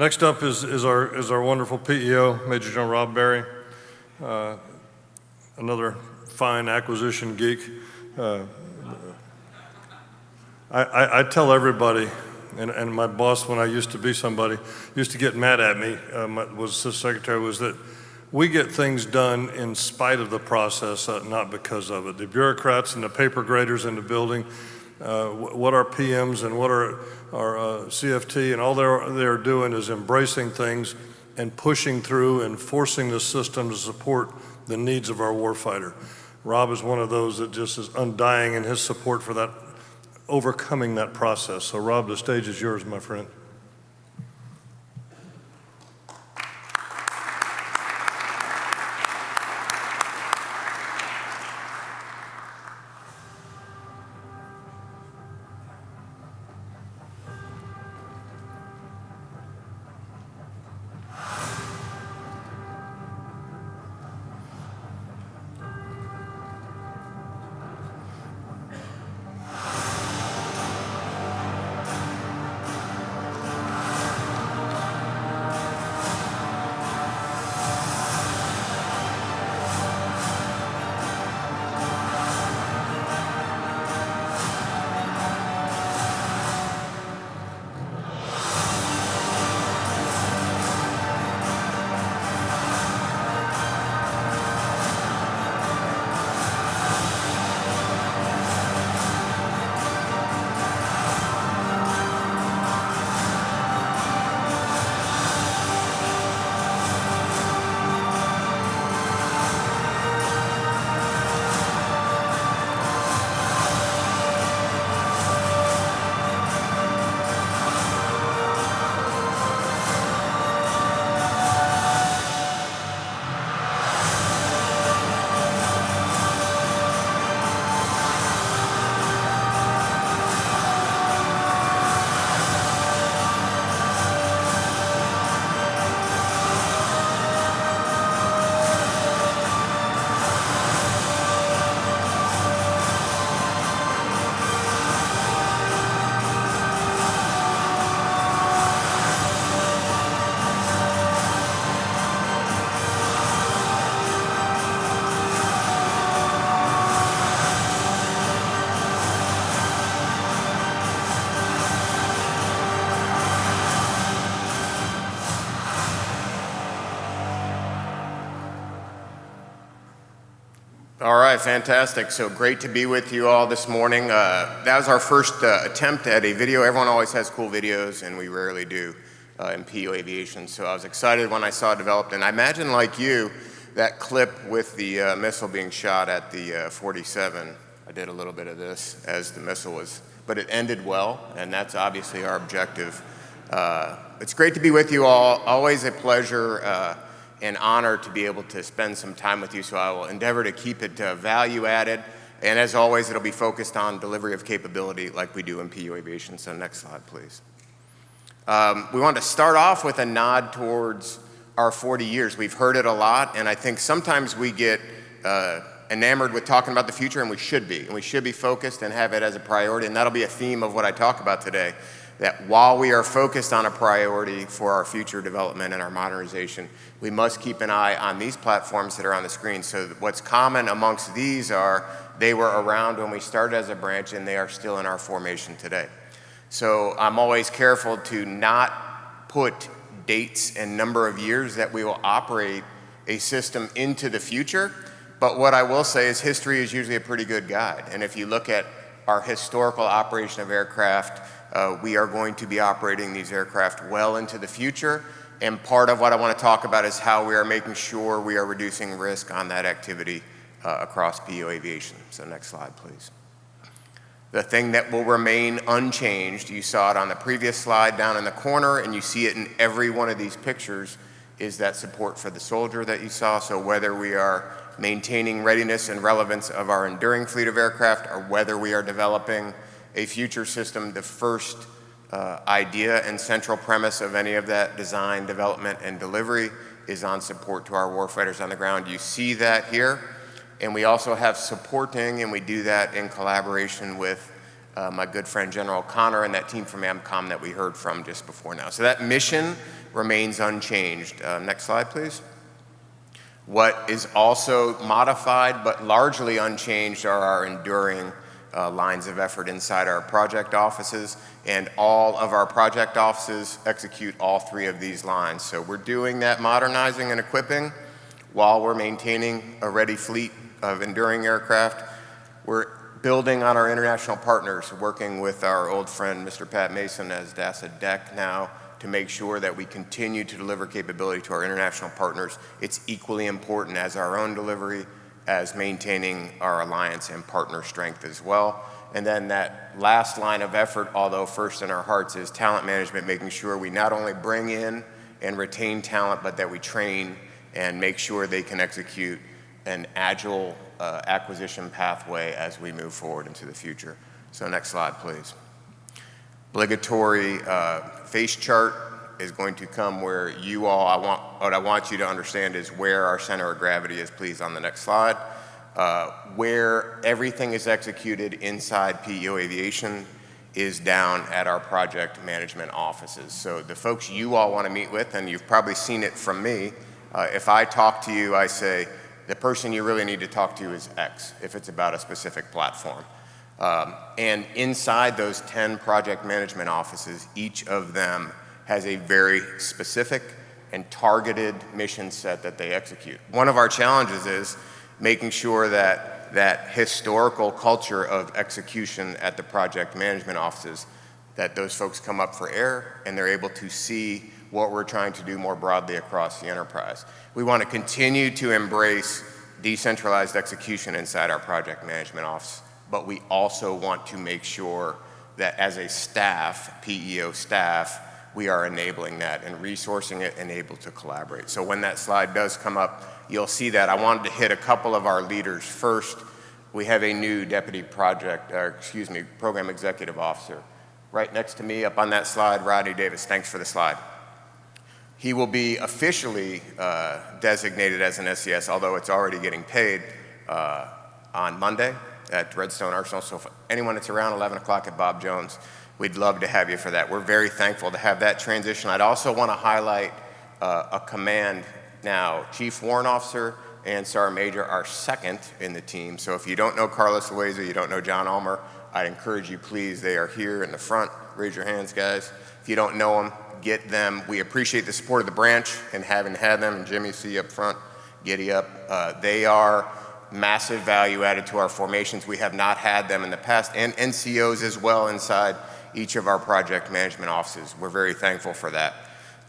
Next up is our wonderful PEO, Major General Rob Barrie, another fine acquisition geek. I tell everybody, and my boss when I used to be somebody, used to get mad at me, was the secretary, was that we get things done in spite of the process, not because of it. The bureaucrats and the paper graders in the building, what our PMs and what our CFT and all they're doing is embracing things and pushing through and forcing the system to support the needs of our warfighter. Rob is one of those that just is undying in his support for that, overcoming that process. So Rob, the stage is yours, my friend. All right, fantastic. So great to be with you all this morning. That was our first attempt at a video. Everyone always has cool videos, and we rarely do in PEO Aviation. So I was excited when I saw it developed. And I imagine, like you, that clip with the missile being shot at the 47. I did a little bit of this as the missile was, but it ended well, and that's obviously our objective. It's great to be with you all. Always a pleasure. An honor to be able to spend some time with you, so I will endeavor to keep it value added. And as always, it'll be focused on delivery of capability like we do in PEO Aviation. So next slide, please. We want to start off with a nod towards our 40 years. We've heard it a lot, and I think sometimes we get enamored with talking about the future, and we should be. And we should be focused and have it as a priority, and that'll be a theme of what I talk about today. That while we are focused on a priority for our future development and our modernization, we must keep an eye on these platforms that are on the screen. So what's common amongst these are they were around when we started as a branch and they are still in our formation today. So I'm always careful to not put dates and number of years that we will operate a system into the future. But what I will say is history is usually a pretty good guide. And if you look at our historical operation of aircraft, we are going to be operating these aircraft well into the future. And part of what I want to talk about is how we are making sure we are reducing risk on that activity across PEO Aviation. So next slide, please. The thing that will remain unchanged, you saw it on the previous slide down in the corner, and you see it in every one of these pictures, is that support for the soldier that you saw. So whether we are maintaining readiness and relevance of our enduring fleet of aircraft, or whether we are developing a future system, the first idea and central premise of any of that design, development, and delivery is on support to our warfighters on the ground. You see that here. And we also have supporting, and we do that in collaboration with my good friend General Connor and that team from AMCOM that we heard from just before now. So that mission remains unchanged. Next slide, please. What is also modified but largely unchanged are our enduring lines of effort inside our project offices, and all of our project offices execute all three of these lines. So we're doing that modernizing and equipping while we're maintaining a ready fleet of enduring aircraft. We're building on our international partners, working with our old friend Mr. Pat Mason as DASA DEC now, to make sure that we continue to deliver capability to our international partners. It's equally important as our own delivery, as maintaining our alliance and partner strength as well. And then that last line of effort, although first in our hearts, is talent management, making sure we not only bring in and retain talent, but that we train and make sure they can execute an agile acquisition pathway as we move forward into the future. So next slide, please. Obligatory face chart is going to come where you all, what I want you to understand is where our center of gravity is, please, on the next slide. Where everything is executed inside PEO Aviation is down at our project management offices. So the folks you all want to meet with, and you've probably seen it from me, if I talk to you, I say, the person you really need to talk to is X, if it's about a specific platform. And inside those 10 project management offices, each of them has a very specific and targeted mission set that they execute. One of our challenges is making sure that that historical culture of execution at the project management offices, that those folks come up for air and they're able to see what we're trying to do more broadly across the enterprise. We want to continue to embrace decentralized execution inside our project management office, but we also want to make sure that as a staff, PEO staff, we are enabling that and resourcing it and able to collaborate. So when that slide does come up, you'll see that. I wanted to hit a couple of our leaders. First, we have a new program executive officer. Right next to me up on that slide, Rodney Davis. Thanks for the slide. He will be officially designated as an SES, although it's already getting paid on Monday at Redstone Arsenal. So if anyone that's around 11 o'clock at Bob Jones, we'd love to have you for that. We're very thankful to have that transition. I'd also want to highlight a command now. Chief Warrant Officer and Sergeant Major are second in the team. So if you don't know Carlos Loaiza, you don't know John Ulmer, I'd encourage you, please, they are here in the front. Raise your hands, guys. If you don't know them, get them. We appreciate the support of the branch and having had them. And Jimmy, see you up front, giddy up. They are massive value added to our formations. We have not had them in the past, and NCOs as well inside each of our project management offices. We're very thankful for that.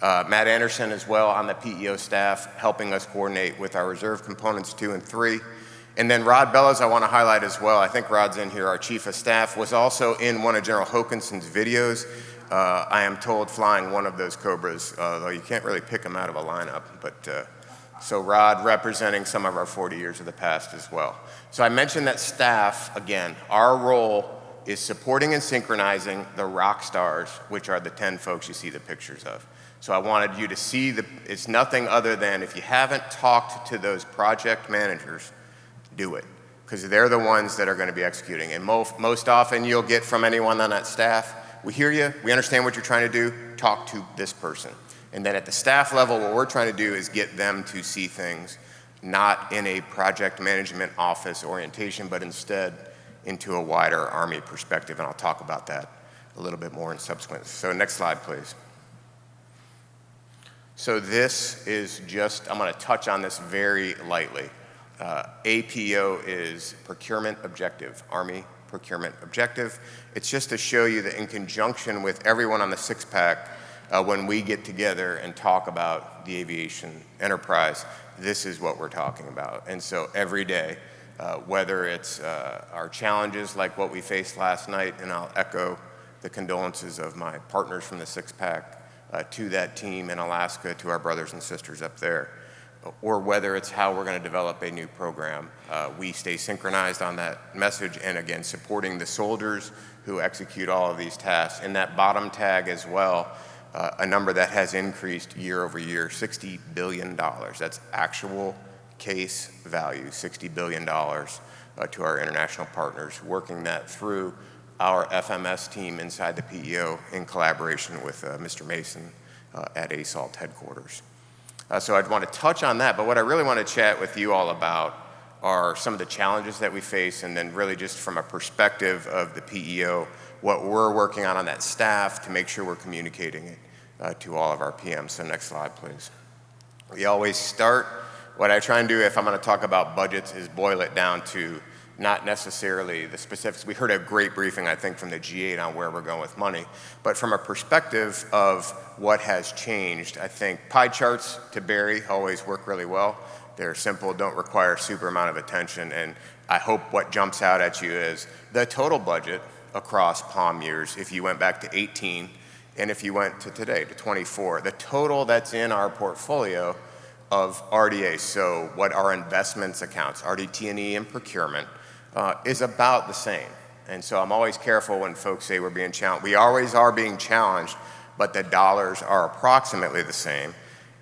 Matt Anderson as well on the PEO staff, helping us coordinate with our reserve components 2 and 3. And then Rod Bellows, I want to highlight as well. I think Rod's in here. Our chief of staff was also in one of General Hokinson's videos. I am told flying one of those Cobras, though you can't really pick them out of a lineup. But so Rod representing some of our 40 years of the past as well. So I mentioned that staff, again, our role is supporting and synchronizing the rock stars, which are the 10 folks you see the pictures of. So I wanted you to see it's nothing other than, if you haven't talked to those project managers, do it, because they're the ones that are going to be executing. And most often you'll get from anyone on that staff, we hear you, we understand what you're trying to do, talk to this person. And then at the staff level, what we're trying to do is get them to see things not in a project management office orientation, but instead into a wider Army perspective. And I'll talk about that a little bit more in subsequent. So next slide, please. So this is just, I'm going to touch on this very lightly. APO is procurement objective, Army procurement objective. It's just to show you that in conjunction with everyone on the six-pack, when we get together and talk about the aviation enterprise, this is what we're talking about. And so every day, whether it's our challenges like what we faced last night, and I'll echo the condolences of my partners from the six-pack to that team in Alaska, to our brothers and sisters up there, or whether it's how we're going to develop a new program, we stay synchronized on that message, and again, supporting the soldiers who execute all of these tasks. In that bottom tag as well, a number that has increased year over year, $60 billion. That's actual case value, $60 billion to our international partners, working that through our FMS team inside the PEO in collaboration with Mr. Mason at ASALT headquarters. So I'd want to touch on that, but what I really want to chat with you all about are some of the challenges that we face, and then really just from a perspective of the PEO, what we're working on that staff to make sure we're communicating it to all of our PMs. So next slide, please. We always start, what I try and do if I'm going to talk about budgets is boil it down to not necessarily the specifics. We heard a great briefing, I think, from the G8 on where we're going with money, but from a perspective of what has changed, I think pie charts to Barrie always work really well. They're simple, don't require a super amount of attention, and I hope what jumps out at you is the total budget across POM years, if you went back to 18, and if you went to today, to 24, the total that's in our portfolio of RDA, so what our investments accounts, RDT&E and procurement, is about the same. And so I'm always careful when folks say we're being challenged. We always are being challenged, but the dollars are approximately the same.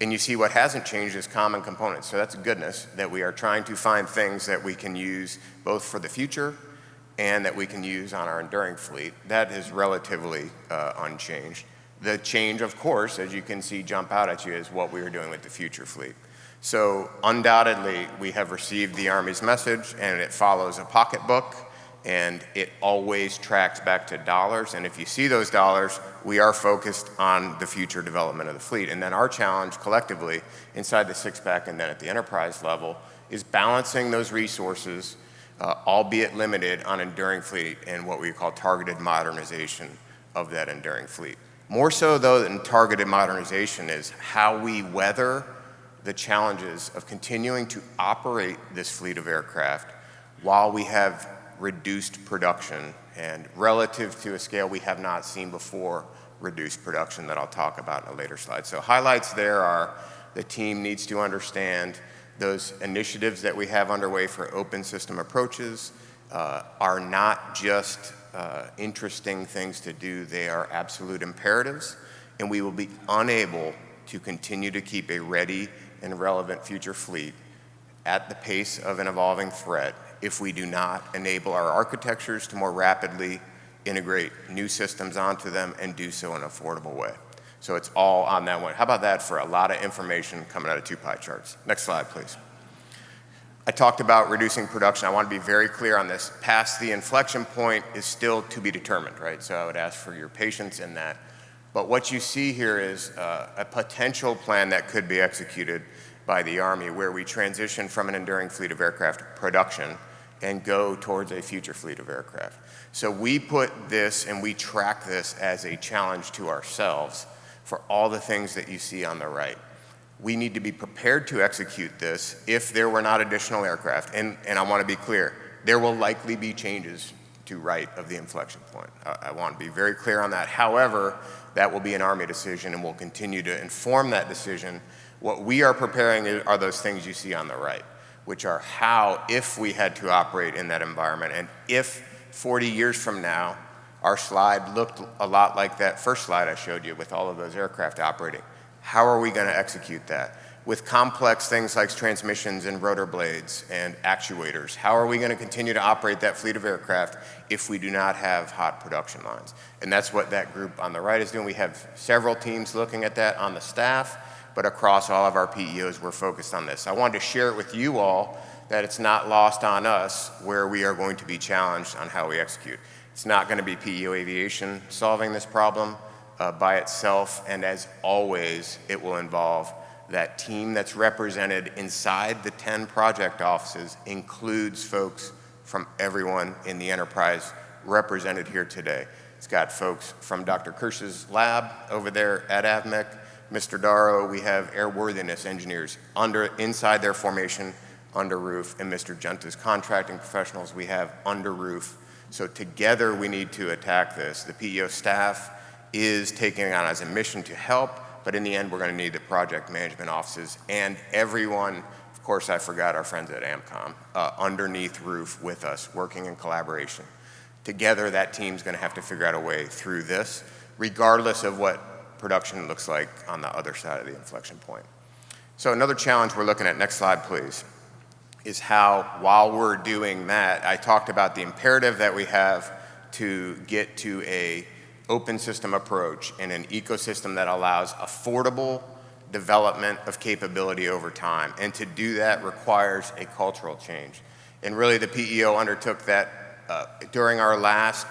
And you see what hasn't changed is common components. So that's goodness, that we are trying to find things that we can use both for the future and that we can use on our enduring fleet. That is relatively unchanged. The change, of course, as you can see jump out at you, is what we are doing with the future fleet. So undoubtedly, we have received the Army's message, and it follows a pocketbook, and it always tracks back to dollars. And if you see those dollars, we are focused on the future development of the fleet. And then our challenge collectively inside the six-pack and then at the enterprise level is balancing those resources, albeit limited, on enduring fleet and what we call targeted modernization of that enduring fleet. More so, though, than targeted modernization is how we weather the challenges of continuing to operate this fleet of aircraft while we have reduced production, and relative to a scale we have not seen before, reduced production that I'll talk about in a later slide. So highlights there are the team needs to understand those initiatives that we have underway for open system approaches are not just interesting things to do, they are absolute imperatives, and we will be unable to continue to keep a ready and relevant future fleet at the pace of an evolving threat if we do not enable our architectures to more rapidly integrate new systems onto them and do so in an affordable way. So it's all on that one. How about that for a lot of information coming out of two pie charts? Next slide, please. I talked about reducing production. I want to be very clear on this. Past the inflection point is still to be determined, right? So I would ask for your patience in that. But what you see here is a potential plan that could be executed by the Army where we transition from an enduring fleet of aircraft production and go towards a future fleet of aircraft. So we put this and we track this as a challenge to ourselves for all the things that you see on the right. We need to be prepared to execute this if there were not additional aircraft. And I want to be clear, there will likely be changes to right of the inflection point. I want to be very clear on that. However, that will be an Army decision, and we'll continue to inform that decision. What we are preparing are those things you see on the right, which are how, if we had to operate in that environment, and if 40 years from now, our slide looked a lot like that first slide I showed you with all of those aircraft operating, how are we going to execute that? With complex things like transmissions and rotor blades and actuators, how are we going to continue to operate that fleet of aircraft if we do not have hot production lines? And that's what that group on the right is doing. We have several teams looking at that on the staff, but across all of our PEOs, we're focused on this. I wanted to share it with you all that it's not lost on us where we are going to be challenged on how we execute. It's not going to be PEO Aviation solving this problem by itself, and as always, it will involve that team that's represented inside the 10 project offices includes folks from everyone in the enterprise represented here today. It's got folks from Dr. Kirsch's lab over there at AVMEC, Mr. Darrow, we have airworthiness engineers inside their formation under roof, and Mr. Genta's contracting professionals we have under roof. So together we need to attack this. The PEO staff is taking it on as a mission to help, but in the end, we're going to need the project management offices and everyone, of course, I forgot our friends at AMCOM, underneath roof with us, working in collaboration. Together, that team's going to have to figure out a way through this, regardless of what production looks like on the other side of the inflection point. So another challenge we're looking at, next slide, please, is how, while we're doing that, I talked about the imperative that we have to get to a open system approach and an ecosystem that allows affordable development of capability over time. And to do that requires a cultural change. And really the PEO undertook that during our last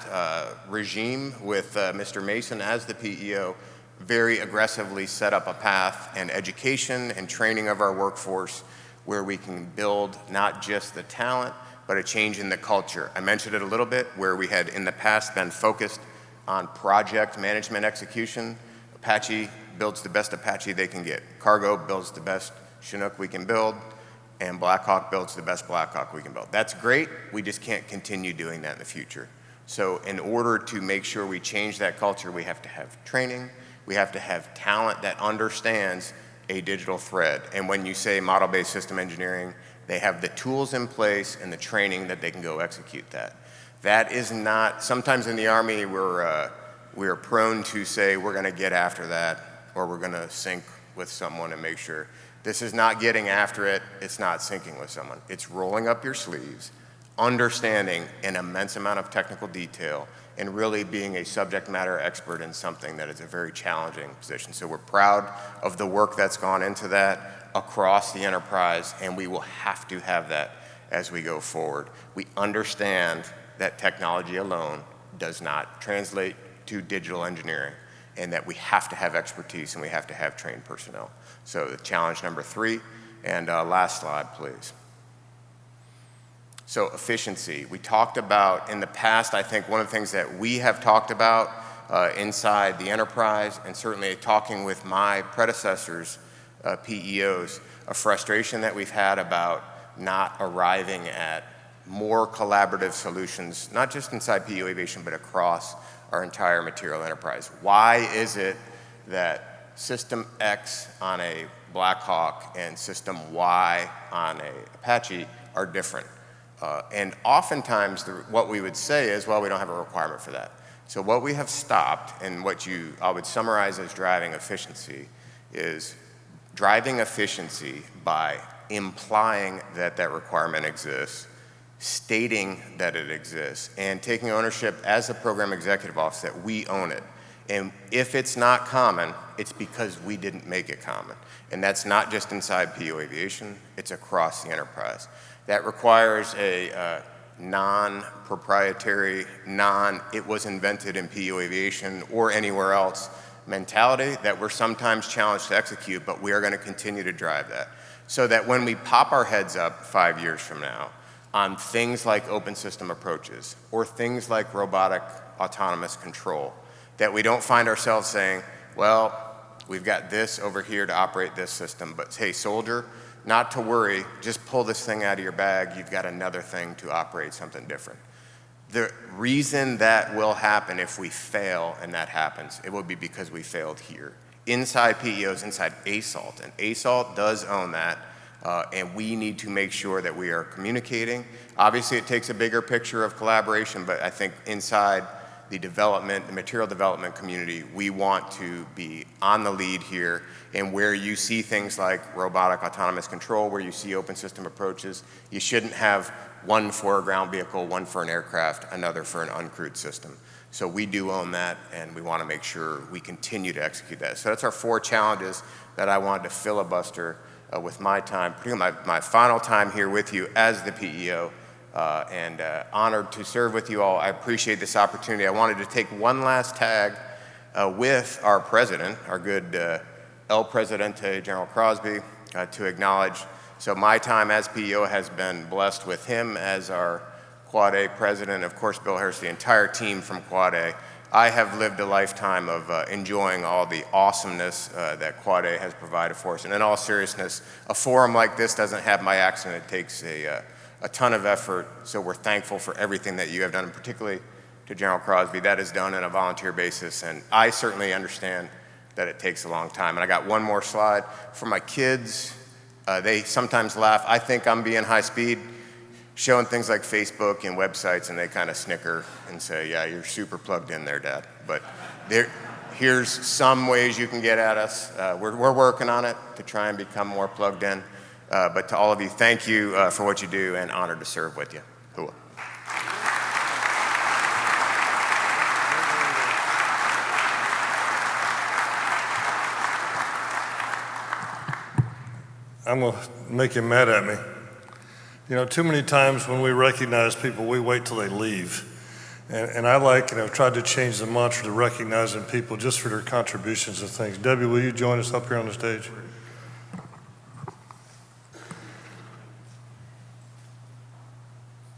regime with Mr. Mason as the PEO, very aggressively set up a path and education and training of our workforce where we can build not just the talent, but a change in the culture. I mentioned it a little bit, where we had in the past been focused on project management execution. Apache builds the best Apache they can get. Cargo builds the best Chinook we can build, and Blackhawk builds the best Blackhawk we can build. That's great, we just can't continue doing that in the future. So in order to make sure we change that culture, we have to have training, we have to have talent that understands a digital thread. And when you say model-based system engineering, they have the tools in place and the training that they can go execute that. That is not, sometimes in the Army we're prone to say we're gonna get after that, or we're gonna sync with someone and make sure. This is not getting after it, it's not syncing with someone. It's rolling up your sleeves, understanding an immense amount of technical detail, and really being a subject matter expert in something that is a very challenging position. So we're proud of the work that's gone into that across the enterprise, and we will have to have that as we go forward. We understand that technology alone does not translate to digital engineering, and that we have to have expertise and we have to have trained personnel. So the challenge number 3, and last slide, please. So efficiency. We talked about in the past, I think one of the things that we have talked about inside the enterprise, and certainly talking with my predecessors, PEOs, a frustration that we've had about not arriving at more collaborative solutions, not just inside PEO Aviation, but across our entire material enterprise. Why is it that System X on a Blackhawk and System Y on a Apache are different? And oftentimes what we would say is, well, we don't have a requirement for that. So what we have stopped, and what I would summarize as driving efficiency, is driving efficiency by implying that that requirement exists, stating that it exists, and taking ownership as a program executive office that we own it. And if it's not common, it's because we didn't make it common. And that's not just inside PEO Aviation, it's across the enterprise. That requires a non-proprietary, it was invented in PEO Aviation or anywhere else mentality that we're sometimes challenged to execute, but we are going to continue to drive that. So that when we pop our heads up 5 years from now on things like open system approaches or things like robotic autonomous control, that we don't find ourselves saying, well, we've got this over here to operate this system, but hey, soldier, not to worry, just pull this thing out of your bag, you've got another thing to operate something different. The reason that will happen if we fail and that happens, it will be because we failed here. Inside PEOs, inside ASALT, and ASALT does own that, and we need to make sure that we are communicating. Obviously, it takes a bigger picture of collaboration, but I think inside the material development community, we want to be on the lead here, and where you see things like robotic autonomous control, where you see open system approaches, you shouldn't have one for a ground vehicle, one for an aircraft, another for an uncrewed system. So we do own that, and we want to make sure we continue to execute that. So that's our 4 challenges that I wanted to filibuster with my time, my final time here with you as the PEO, and honored to serve with you all. I appreciate this opportunity. I wanted to take one last tag with our president, our good El Presidente, General Crosby, to acknowledge. So my time as PEO has been blessed with him as our Quad A president, of course, Bill Harris, the entire team from Quad A. I have lived a lifetime of enjoying all the awesomeness that Quad A has provided for us. And in all seriousness, a forum like this doesn't have my accent. It takes a ton of effort. So we're thankful for everything that you have done, and particularly to General Crosby. That is done on a volunteer basis. And I certainly understand that it takes a long time. And I got one more slide. For my kids, they sometimes laugh. I think I'm being high speed, showing things like Facebook and websites, and they kind of snicker and say, yeah, you're super plugged in there, Dad. But here's some ways you can get at us. We're working on it to try and become more plugged in. But to all of you, thank you for what you do, and honored to serve with you. Cool. I'm gonna make you mad at me. You know, too many times when we recognize people, we wait till they leave. And I like, tried to change the mantra to recognizing people just for their contributions to things. Debbie, will you join us up here on the stage?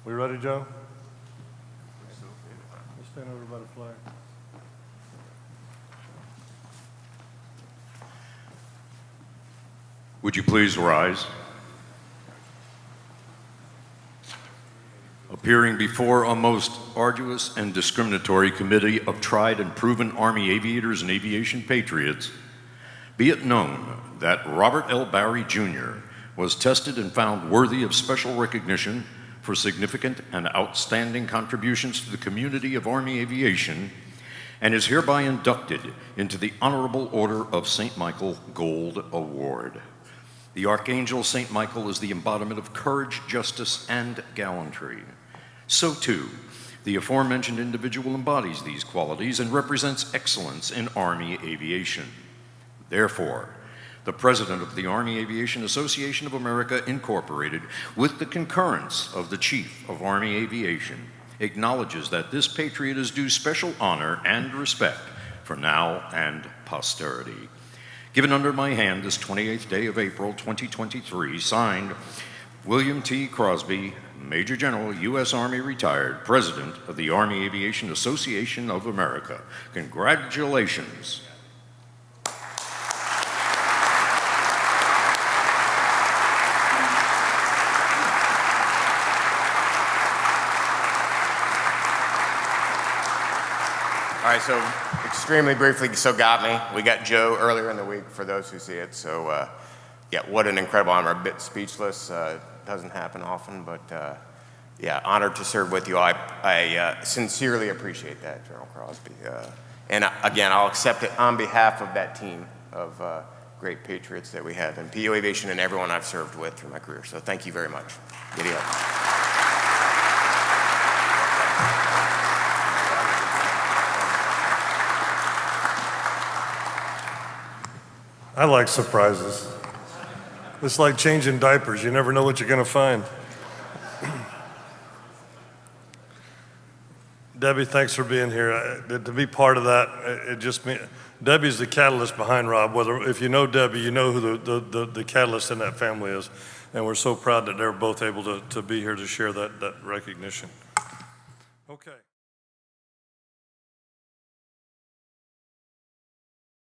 We ready, Joe? Let's stand over by the flag. Would you please rise? Appearing before a most arduous and discriminatory committee of tried and proven Army aviators and aviation patriots, be it known that Robert L. Barrie, Jr. was tested and found worthy of special recognition for significant and outstanding contributions to the community of Army aviation, and is hereby inducted into the Honorable Order of St. Michael Gold Award. The Archangel St. Michael is the embodiment of courage, justice, and gallantry. So too, the aforementioned individual embodies these qualities and represents excellence in Army aviation. Therefore, the President of the Army Aviation Association of America, Incorporated, with the concurrence of the Chief of Army Aviation, acknowledges that this patriot is due special honor and respect for now and posterity. Given under my hand this 28th day of April 2023, signed William T. Crosby, Major General, U.S. Army retired, President of the Army Aviation Association of America. Congratulations. All right, so extremely briefly, so got me. We got Joe earlier in the week for those who see it. So yeah, what an incredible honor. I'm a bit speechless. Doesn't happen often, but yeah, honored to serve with you. I sincerely appreciate that, General Crosby. And again, I'll accept it on behalf of that team of great patriots that we have in PEO Aviation and everyone I've served with through my career. So thank you very much. Giddy up. I like surprises. It's like changing diapers. You never know what you're going to find. Debbie, thanks for being here. To be part of that, it just means Debbie's the catalyst behind Rob. If you know Debbie, you know who the catalyst in that family is. And we're so proud that they're both able to be here to share that recognition. Okay.